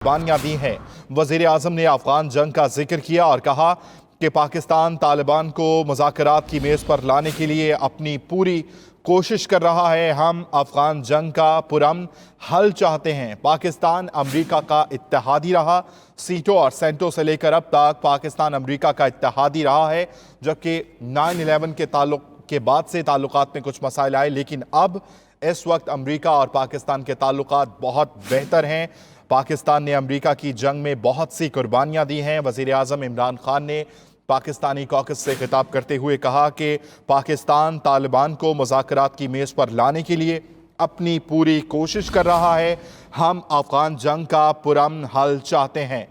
कुर्बानियां दी हैं। वजीर आजम ने अफगान जंग का जिक्र किया और कहा कि पाकिस्तान तालिबान को मुज़ाकरात की मेज़ पर लाने के लिए अपनी पूरी कोशिश कर रहा है। हम अफगान जंग का पुरअमन हल चाहते हैं। पाकिस्तान अमरीका का इत्तेहादी रहा। सीटों और सेंटों से लेकर अब तक पाकिस्तान अमरीका का इत्तेहादी रहा है, जबकि 9/11 के ताल्लुक के बाद से ताल्लुकात में कुछ मसाइल आए, लेकिन अब इस वक्त अमरीका और पाकिस्तान के ताल्लुकात बहुत बेहतर हैं। पाकिस्तान ने अमरीका की जंग में बहुत सी कुर्बानियां दी हैं। वज़ीर आज़म इमरान खान ने पाकिस्तानी कॉकस से खिताब करते हुए कहा कि पाकिस्तान तालिबान को मुज़ाकरात की मेज़ पर लाने के लिए अपनी पूरी कोशिश कर रहा है। हम अफगान जंग का पुरअमन हल चाहते हैं।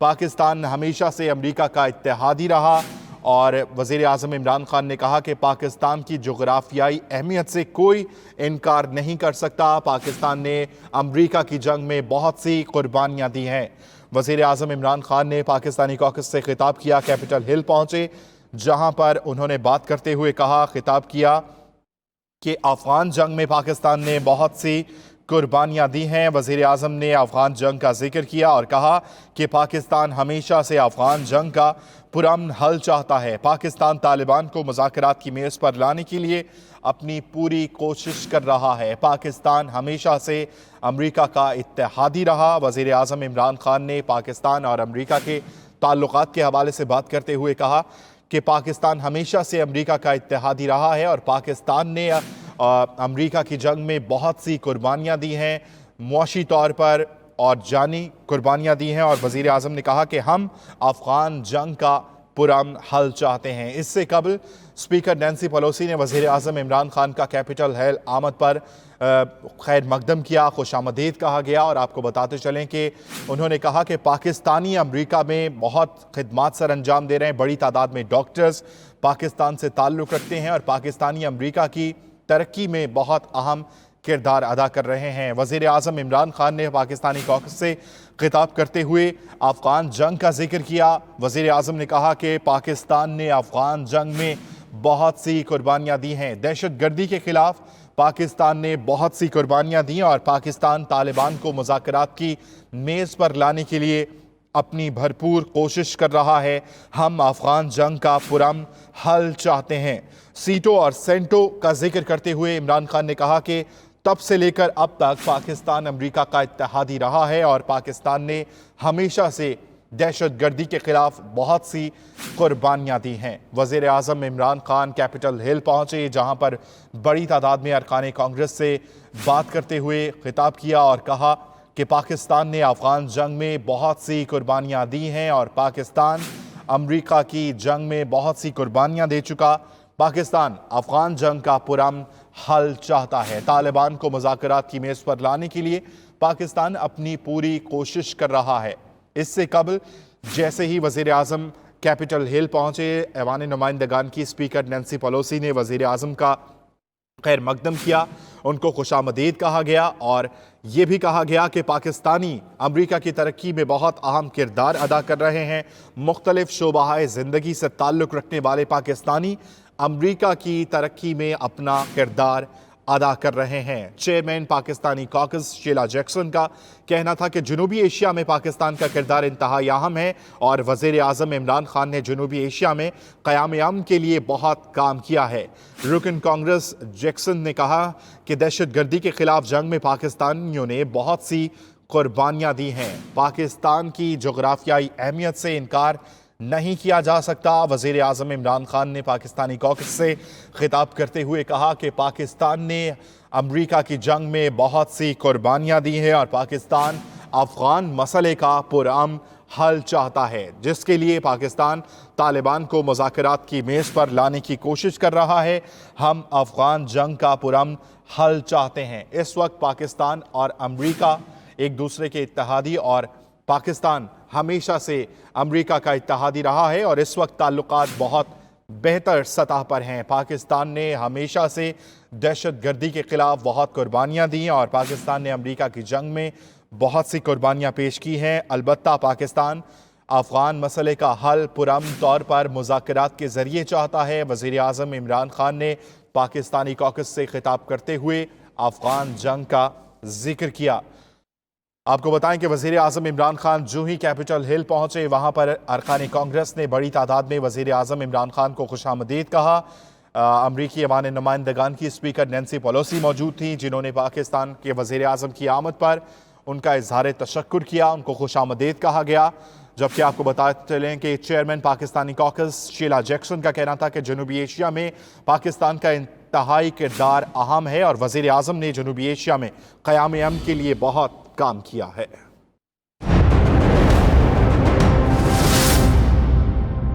पाकिस्तान हमेशा से अमरीका का इत्तेहादी रहा और वज़ीर आज़म इमरान खान ने कहा कि पाकिस्तान की जोग्राफियाई अहमियत से कोई इनकार नहीं कर सकता। पाकिस्तान ने अमरीका की जंग में बहुत सी कुर्बानियाँ दी हैं। वज़ीर आज़म इमरान खान ने पाकिस्तानी कॉकस से खिताब किया, कैपिटल हिल पहुँचे, जहाँ पर उन्होंने बात करते हुए कहा, खिताब किया कि अफगान जंग में पाकिस्तान ने बहुत सी कुर्बानियाँ दी हैं। वज़ीर आज़म ने अफगान जंग का जिक्र किया और कहा कि पाकिस्तान हमेशा से अफगान जंग का पुरअमन हल चाहता है। पाकिस्तान तालिबान को मुज़ाकरात की मेज़ पर लाने के लिए अपनी पूरी कोशिश कर रहा है। पाकिस्तान हमेशा से अमरीका का इत्तेहादी रहा। वज़ीर आज़म इमरान खान ने पाकिस्तान और अमरीका के ताल्लुकात के हवाले से बात करते हुए कहा कि पाकिस्तान हमेशा से अमरीका का इत्तेहादी रहा है और पाकिस्तान ने अमरीका की जंग में बहुत सी कुर्बानियाँ दी हैं, मुआशी तौर पर और जानी कुर्बानियाँ दी हैं। और वज़ीर आज़म ने कहा कि हम अफ़गान जंग का पुरअमन हल चाहते हैं। इससे कबल स्पीकर नैन्सी पेलोसी ने वज़ीर आज़म इमरान खान का कैपिटल हिल आमद पर खैर मकदम किया, खुशामदीद कहा गया। और आपको बताते चलें कि उन्होंने कहा कि पाकिस्तानी अमरीका में बहुत खिदमात सर अंजाम दे रहे हैं। बड़ी तादाद में डॉक्टर्स पाकिस्तान से ताल्लुक़ रखते हैं और पाकिस्तानी अमरीका की तरक्की में बहुत अहम किरदार अदा कर रहे हैं। वज़ीर आज़म इमरान खान ने पाकिस्तानी कॉकस से खिताब करते हुए अफ़गान जंग का जिक्र किया। वज़ीर आज़म ने कहा कि पाकिस्तान ने अफ़गान जंग में बहुत सी कुर्बानियाँ दी हैं। दहशत गर्दी के ख़िलाफ़ पाकिस्तान ने बहुत सी कुर्बानियाँ दी और पाकिस्तान तालिबान को मुज़ाकरात की मेज़ पर लाने के लिए अपनी भरपूर कोशिश कर रहा है। हम अफ़गान जंग का पुरअमन हल चाहते हैं। सीटों और सेंटों का जिक्र करते हुए इमरान खान ने कहा कि तब से लेकर अब तक पाकिस्तान अमरीका का इत्तेहादी रहा है और पाकिस्तान ने हमेशा से दहशत गर्दी के खिलाफ बहुत सी कुर्बानियाँ दी हैं। वज़ीर आज़म इमरान खान कैपिटल हिल पहुँचे, जहाँ पर बड़ी तादाद में अरकान कांग्रेस से बात करते हुए खिताब किया और कहा कि पाकिस्तान ने अफ़गान जंग में बहुत सी कुर्बानियाँ दी हैं और पाकिस्तान अमरीका की जंग में बहुत सी कुर्बानियाँ दे चुका। पाकिस्तान अफ़गान जंग का पुरअमन हल चाहता है। तालिबान को मुज़ाकरात की मेज़ पर लाने के लिए पाकिस्तान अपनी पूरी कोशिश कर रहा है। इससे कबल जैसे ही वज़ीर आज़म कैपिटल हिल पहुँचे, ऐवान नुमाइंदगान की स्पीकर नैन्सी पेलोसी ने वज़ीर आज़म का खैर मकदम किया, उनको खुशामदीद कहा गया और ये भी कहा गया कि पाकिस्तानी अमरीका की तरक्की में बहुत अहम किरदार अदा कर रहे हैं। मुख्तलिफ शोबाए ज़िंदगी से ताल्लुक़ रखने वाले पाकिस्तानी अमरीका की तरक्की में अपना किरदार अदा कर रहे हैं। Chairman Pakistani caucus Sheila Jackson का कहना था कि जनूबी एशिया में पाकिस्तान का किरदार इंतहाई अहम है और वज़ीर आज़म इमरान खान ने जनूबी एशिया में क़याम अमन के लिए बहुत काम किया है। रुकन कांग्रेस जैक्सन ने कहा कि दहशत गर्दी के ख़िलाफ़ जंग में पाकिस्तानियों ने बहुत सी कुर्बानियाँ दी हैं। पाकिस्तान की जोग्राफियाई अहमियत से इनकार नहीं किया जा सकता। वज़ीर आज़म इमरान खान ने पाकिस्तानी कॉकस से खिताब करते हुए कहा कि पाकिस्तान ने अमरीका की जंग में बहुत सी कुर्बानियाँ दी हैं और पाकिस्तान अफ़गान मसले का पुरअमन हल चाहता है, जिसके लिए पाकिस्तान तालिबान को मुज़ाकरात की मेज़ पर लाने की कोशिश कर रहा है। हम अफ़गान जंग का पुरअमन हल चाहते हैं। इस वक्त पाकिस्तान और अमरीका एक दूसरे के इत्तेहादी और पाकिस्तान हमेशा से अमरीका का इत्तेहादी रहा है और इस वक्त ताल्लुकात बहुत बेहतर सतह पर हैं। पाकिस्तान ने हमेशा से दहशत गर्दी के ख़िलाफ़ बहुत कुर्बानियाँ दी और पाकिस्तान ने अमरीका की जंग में बहुत सी कुर्बानियाँ पेश की हैं। अलबत्ता पाकिस्तान अफ़गान मसले का हल पुरअमन तौर पर मुज़ाकरात के ज़रिए चाहता है। वज़ीर आज़म इमरान खान ने पाकिस्तानी कॉकस से खिताब करते हुए अफ़गान जंग का जिक्र किया। आपको बताएं कि वजीर आजम इमरान खान जो ही कैपिटल हिल पहुंचे वहां पर अरकान कांग्रेस ने बड़ी तादाद में वजीर आजम इमरान खान को खुशामदीद कहा। अमरीकी अवान नुमाइंदगान की स्पीकर नैन्सी पेलोसी मौजूद थी, जिन्होंने पाकिस्तान के वजीर आजम की आमद पर उनका इजहार तशक्कुर किया, उनको खुशामदीद कहा गया। जबकि आपको बताते चलें कि chairman Pakistani caucus Sheila Jackson का कहना था कि जनूबी एशिया में पाकिस्तान का इंतहाई किरदार अहम है और वजीर आजम ने जनूबी एशिया में क़याम अमन के लिए बहुत काम किया है।